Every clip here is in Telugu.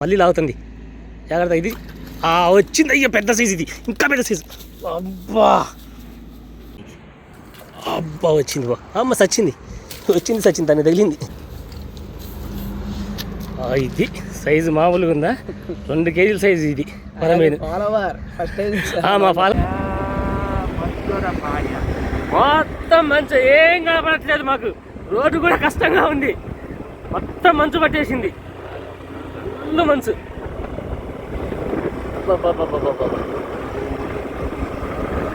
మళ్ళీ లాగుతుంది, జాగ్రత్త. ఇది వచ్చింది, అయ్యో పెద్ద సైజు, ఇది ఇంకా పెద్ద సైజు. అబ్బా అబ్బా వచ్చింది బా, అమ్మ సచ్చింది, సచ్చింది దాన్ని తగిలింది. ఇది సైజు మామూలుగా ఉందా, 2 కేజీల సైజు ఇది. మా మొత్తం మంచు ఏం కనపడట్లేదు మాకు, రోడ్డు కూడా కష్టంగా ఉంది, మొత్తం మంచు పట్టేసింది, ఫుల్ మంచు.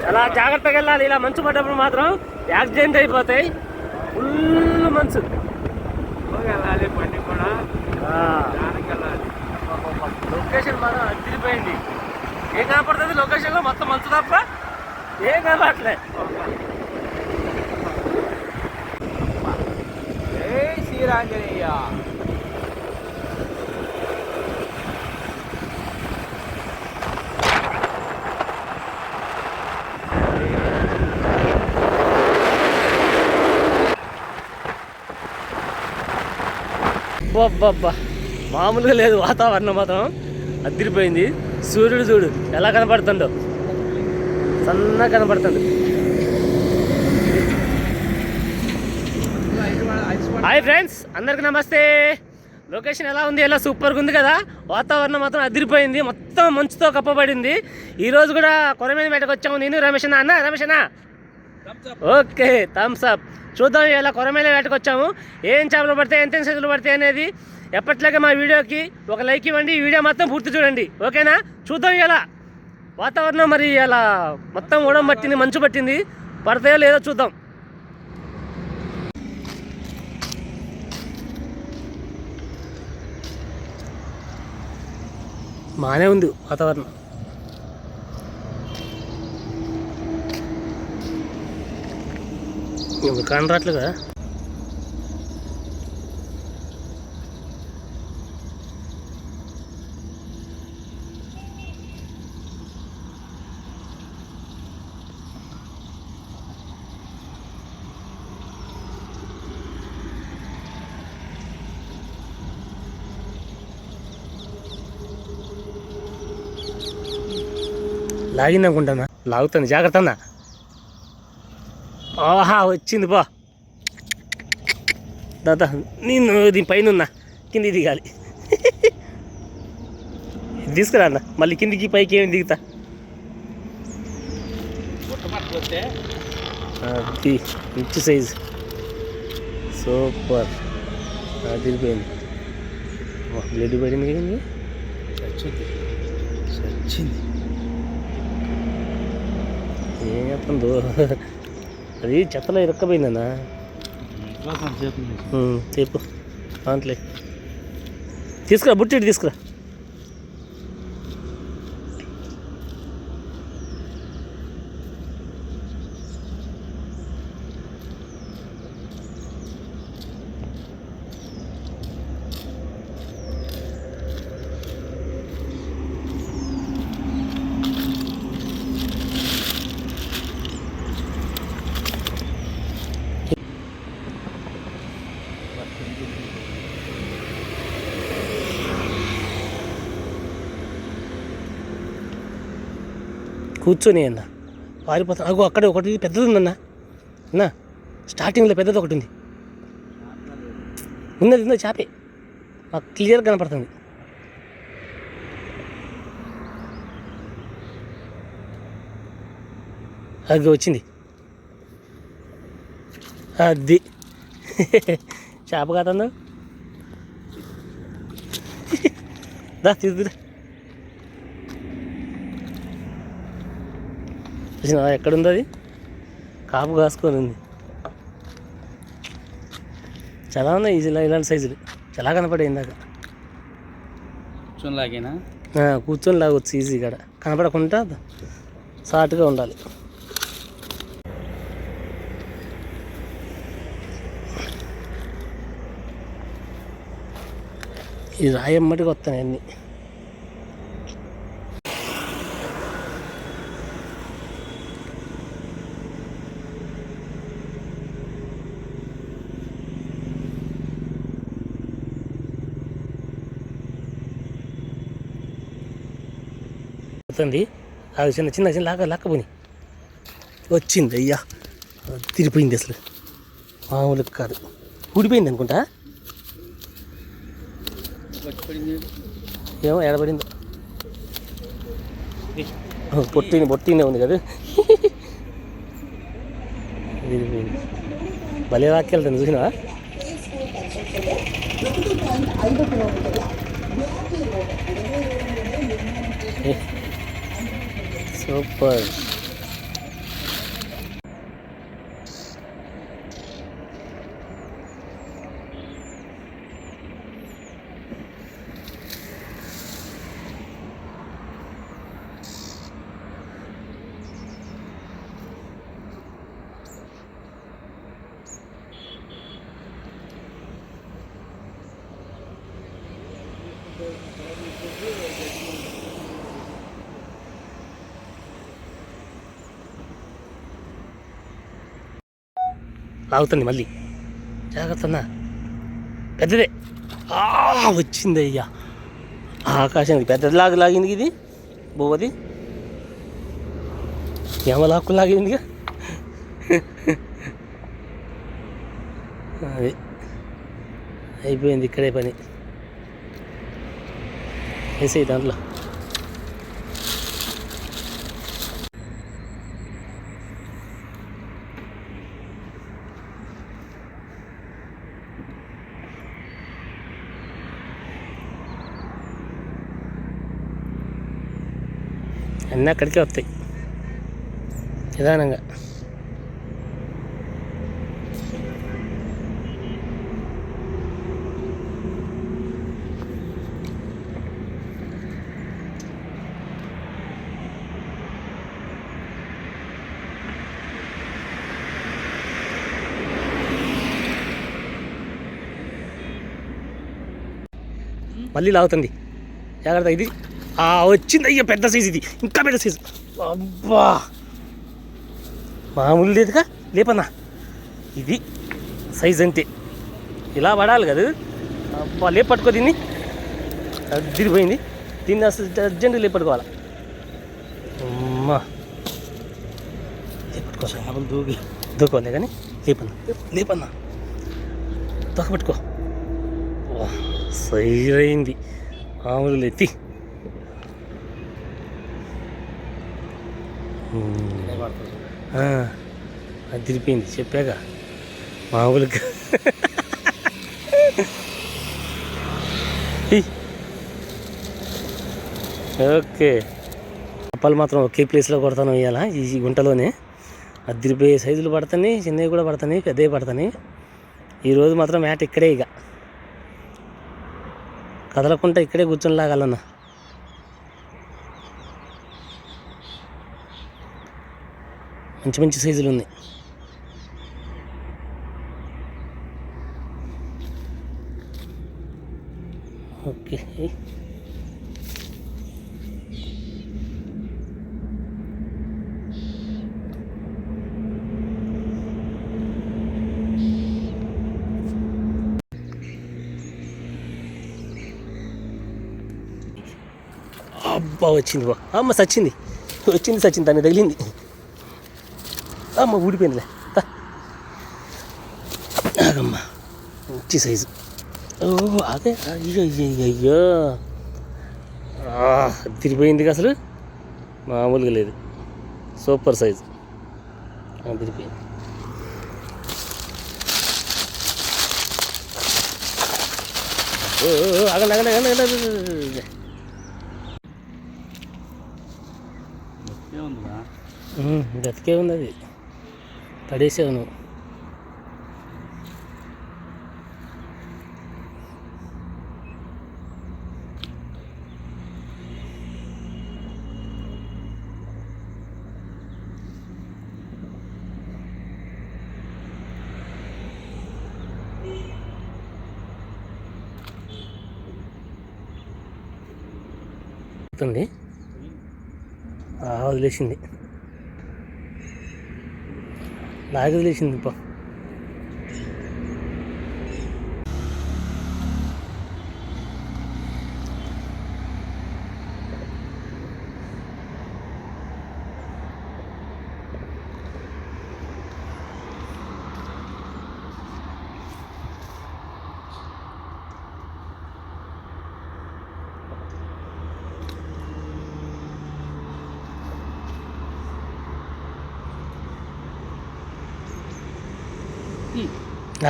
చాలా జాగ్రత్తగా వెళ్ళాలి, ఇలా మంచు పడ్డప్పుడు మాత్రం యాక్సిడెంట్ అయిపోతాయి, ఫుల్ మంచు. లొకేషన్ మాత్రం అదిరిపోయింది, ఏం కనపడుతుంది లొకేషన్లో, మొత్తం మంచు తప్ప ఏం కనపడట్లే. శ్రీరాంజనేయ అబ్బబ్బబ్బా, మామూలుగా లేదు వాతావరణం మాత్రం అదిరిపోయింది. సూర్యుడు చూడు ఎలా కనపడుతుండో, సన్నగా కనపడుతుంది. హాయ్ ఫ్రెండ్స్, అందరికి నమస్తే. లొకేషన్ ఎలా ఉంది, ఎలా సూపర్గా ఉంది కదా, వాతావరణం మాత్రం అదిరిపోయింది, మొత్తం మంచుతో కప్పబడింది. ఈరోజు కూడా కొరమేను వేటకు వచ్చాము, నేను రమేష్ అన్న. రమేష్ అన్న ఓకే, థమ్స్ అప్. చూద్దాం ఇలా కొరమేను వేటకు వచ్చాము, ఏం చేపలు పడతాయి, ఎంత సైజులు పడతాయి అనేది. ఎప్పట్లాగే మా వీడియోకి ఒక లైక్ ఇవ్వండి, ఈ వీడియో మొత్తం పూర్తి చూడండి, ఓకేనా. చూద్దాం ఇలా వాతావరణం, మరి ఇలా మొత్తం ఊడం పట్టింది, మంచు పట్టింది, పడతాయో లేదో చూద్దాం. బాగానే ఉంది వాతావరణం. కాని రావట్లే కదా, లాగింది అనుకుంటానా, లాగుతుంది, జాగ్రత్త అన్న. ఆహా వచ్చింది బా, దాదా నేను దీని పైన ఉన్నా, కిందికి దిగాలి. తీసుకురా అన్న, మళ్ళీ కిందికి పైకి ఏమి దిగుతా. అది మంచి సైజు, సూపర్, దిగిపోయింది. బ్లడ్ పడింది కదండి, చచ్చింది. ఏం చెప్తుందో, అది చెత్తలో ఇరక్కపోయిందన్నా. చెప్పు అంతలే, తీసుకురా బుట్టి తీసుకురా. కూర్చొని అన్న, పారిపోతాను. అగో అక్కడ ఒకటి పెద్దది ఉందన్న, అన్న స్టార్టింగ్లో పెద్దది ఒకటి ఉంది, ఉన్నది చేపే, మాకు క్లియర్గా కనపడుతుంది. అది వచ్చింది, అది చేప కాదా, దా తీసుకురా. ఎక్కడుంది అది, కాపు కాసుకొని ఉంది. చాలా ఉన్నాయి ఇలాంటి సైజులు, చాలా కనపడే ఇందాక. కూర్చొని లాగొచ్చు ఈజీగా, కనపడకుండా షార్ట్గా ఉండాలి. ఈ రాయమ్మటికి వస్తాయి అన్నీ. అవుతుంది. అది చిన్న చిన్న చిన్న లాక్కపోయి వచ్చింది. అయ్యా తిరిగిపోయింది, అసలు మామూలు కాదు. ఊడిపోయింది అనుకుంటా, ఏమో ఎడబడింది. పొట్టినే ఉంది కదా. తిరిగిపోయింది. భలే వాక్యాలుతుంది, చూసినా. సూపర్. లాగుతుంది మళ్ళీ, జాగ్రత్త. పెద్దదే వచ్చింది. అయ్యా ఆకాశానికి పెద్దది లాగింది ఇది. బోవది ఏమలాక్కు లాగిందిగా. అది అయిపోయింది, ఇక్కడే పని వేసేయి దాంట్లో. అన్నీ అక్కడికే వస్తాయి నిదానంగా. మళ్ళీ లాగుతుంది, జాగ్రత్త. ఇది వచ్చింది. అయ్యా పెద్ద సైజు, ఇది ఇంకా పెద్ద సైజు. అబ్బా మామూలు లేదుగా. లేపన్నా, ఇది సైజ్ అంతే, ఇలా పడాలి కదా. అబ్బా లేపట్టుకో దీన్ని. తిరిగిపోయింది, దీన్ని అసలు అర్జెంటుగా లేపట్టుకోవాలి. అమ్మా లేపట్టుకో, దూకోలే కానీ లేపన్నా దొక్కపెట్టుకో. సైజ్ అయింది, మామూలు ఎత్తి. అది తిరిగిపోయింది, చెప్పాక మామూలుగా. ఓకే, అప్పాలు మాత్రం ఒకే ప్లేస్లో కొడతాను ఇవాళ, ఈ గుంటలోనే. అది తిరిగిపోయే సైజులు పడతాయి, చిన్నవి కూడా పడతాయి, పెద్దవి పడతాయి. ఈరోజు మాత్రం మ్యాట్ ఇక్కడే, ఇక కదలకుండా ఇక్కడే కూర్చొని లాగాలన్నా. మంచి మంచి సైజులు ఉన్నాయి. ఓకే, అబ్బా వచ్చింది. అమ్మ సచ్చింది, దాన్ని తగిలింది. అమ్మ ఊడిపోయిందిలే. ఆగమ్మా, మంచి సైజు. అదే అయ్యో తిరిగిపోయింది అసలు, మామూలుగా లేదు. సూపర్ సైజు తిరిగిపోయింది. అగండి. బ్రతికే ఉంది, అది పడేసావు నువ్వు. వదిలేసింది, లాగి వదిలేసింది.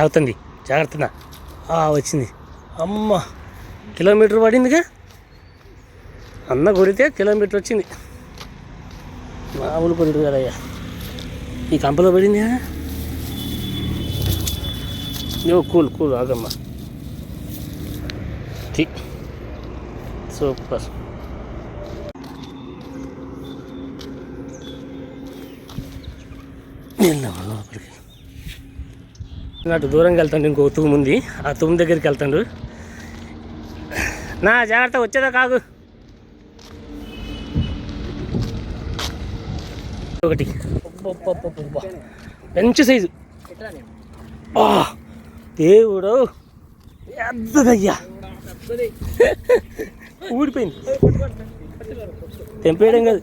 అవుతుంది జాగ్రత్తగా వచ్చింది. అమ్మ కిలోమీటర్ పడిందిగా, అన్న కొడితే కిలోమీటర్ వచ్చింది. మామూలు కొడుకు కదయ్యా, ఈ కంపలో పడింది. కూల్ కూల్ ఆగమ్మా. సూపర్. లోపలికి అటు దూరంగా వెళ్తాడు, ఇంకో తుమ్ము ఉంది, ఆ తుమ్ము దగ్గరికి వెళ్తాడు. నా జాగ్రత్త వచ్చేదా కాదు. ఒకటి మంచి సైజు దేవుడు, పెద్దదయ్యా, ఊడిపోయింది. తెంపేయడం కాదు,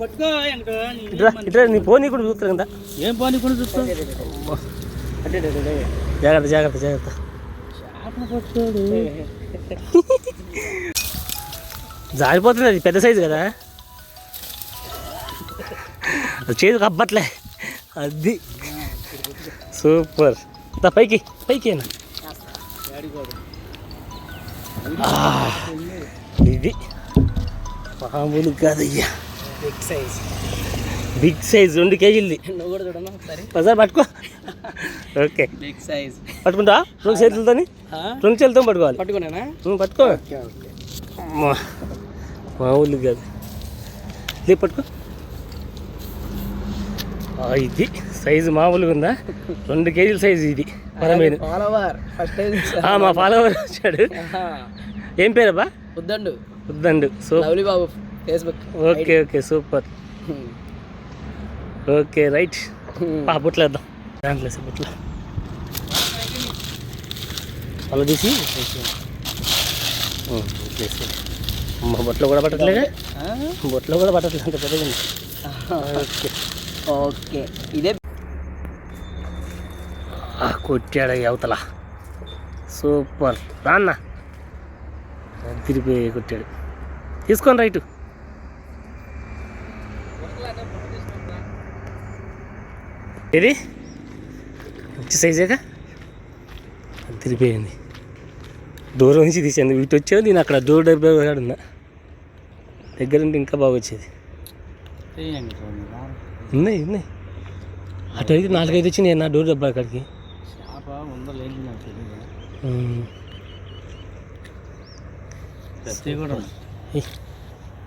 ఇట్లా నీ పోనీ కూడా చూస్తారు కదా. ఏం పోనీ కూడా చూస్తావు? జాగ్రత్త జాగ్రత్త జాగ్రత్త. జారిపోతుంది, అది పెద్ద సైజు కదా, అది చేతికి అబ్బట్లే. అది సూపర్. పైకి పైకి అయినా ఇది మామూలు కాదయ్యా, బిగ్ సైజ్ 2 కేజీలది. నువ్వు కూడా చూడమ్మా ఒకసారి, ఒకసారి పట్టుకో. ఓకే, బిగ్ సైజ్ పట్టుకుంటా 2 చేతులతో, 2 చేతులతో పట్టుకోవాలి. పట్టుకున్నానా? పట్టుకో. మామూలు కాదు, లే పట్టుకో. ఇది సైజు మామూలుగా ఉందా, 2 కేజీల సైజు ఇది. పరమైన మా ఫాలోవర్ వచ్చాడు. ఏం పేరబ్బా? ఉద్దండు. ఉద్దండు. లవ్లీ బాబు Facebook. Okay okay super. Okay right. బుట్లు వేద్దాం, దాంట్లో బుట్లు అలా తీసి మా బొట్లో కూడా పట్టట్లేగా, బొట్లో కూడా పట్టట్లేదు, అంత పెద్దగా. ఓకే ఓకే, ఇదే కొట్టాడు అవతల. సూపర్. రాన్న తిరిగిపోయి కొట్టాడు. తీసుకొని రైటు. ఇది మంచి సైజేగా, తిరిగిపోయింది. దూరం నుంచి తీసాను, ఇటు వచ్చావు, నేను అక్కడ డోర్ డబ్బా ఉన్నా, దగ్గర ఉంటే ఇంకా బాగా వచ్చేది. ఉన్నాయి ఉన్నాయి, అటు అయితే 4-5 వచ్చి నేను నా డోర్ డబ్బా అక్కడికి.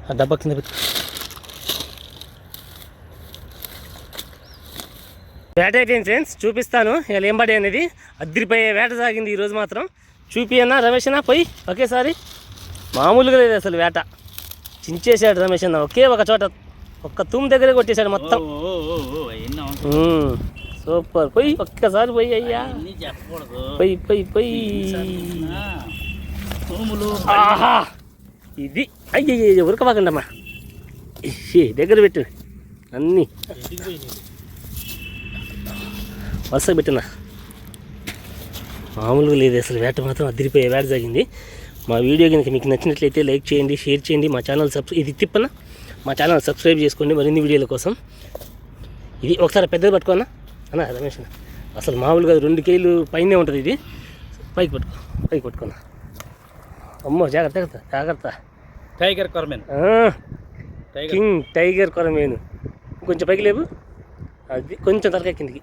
ఆ డబ్బా కింద పెట్టి వేట అయిపోయింది ఫ్రెండ్స్, చూపిస్తాను ఇలా ఏం పడే అనేది. అద్దరిపోయే వేట సాగింది ఈరోజు మాత్రం. చూపి అన్న రమేష్ అన్న పోయి ఒకేసారి, మామూలుగా లేదు అసలు వేట. చించేశాడు రమేష్ అన్న, ఒకే ఒక చోట ఒక్క తుమ్ము దగ్గరే కొట్టేశాడు మొత్తం. సూపర్. పోయి ఒక్కసారి పోయి అయ్యా, పోయి పోయి పోయి. ఆహా, ఇది అయ్యయ్య ఉరకబాకండమ్మా, దగ్గర పెట్టు అన్నీ వరుసగా పెట్టినా. మామూలుగా లేదు అసలు వేట మాత్రం అదిరిపోయే వేట సాగింది. మా వీడియో కనుక మీకు నచ్చినట్లయితే లైక్ చేయండి, షేర్ చేయండి. మా ఛానల్ ఇది తిప్పన మా ఛానల్ సబ్స్క్రైబ్ చేసుకోండి మరిన్ని వీడియోల కోసం. ఇది ఒకసారి పెద్దది పట్టుకోనా అన్న రమేష్, అసలు మామూలుగా 2 కేజీలు పైనే ఉంటుంది ఇది. పైకి పట్టుకో, పైకి పట్టుకోనా. అమ్మో జాగ్రత్త జాగ్రత్త జాగ్రత్త. టైగర్ కొరమేన్, కింగ్ టైగర్ కొరమేన్. కొంచెం పైకి లేవు, అది కొంచెం తలకాయ కిందికి.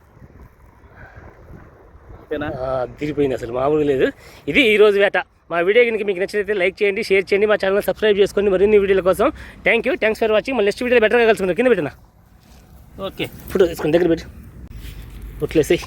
తిరిగిపోయింది, అసలు మామూలుగా లేదు. ఇది ఈరోజు వేట. మా వీడియో కనుక మీకు నచ్చినట్లయితే లైక్ చేయండి, షేర్ చేయండి, మా ఛానల్ సబ్స్క్రైబ్ చేసుకోండి మరిన్ని వీడియోల కోసం. Thanks for watching. మళ్ళీ నెక్స్ట్ వీడియో బెటర్గా కలుసుకుంటాం. కింద పెట్టినా ఓకే, ఫోటో తీసుకుని దగ్గర పెట్టి పుట్లేసి.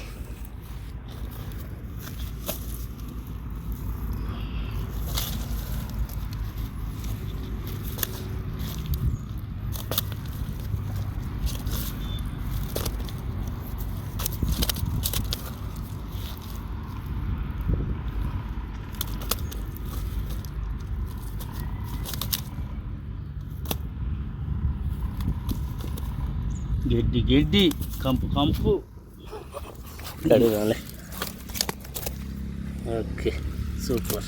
గడ్డి గడ్డి, కంపు కంపు. Okay super.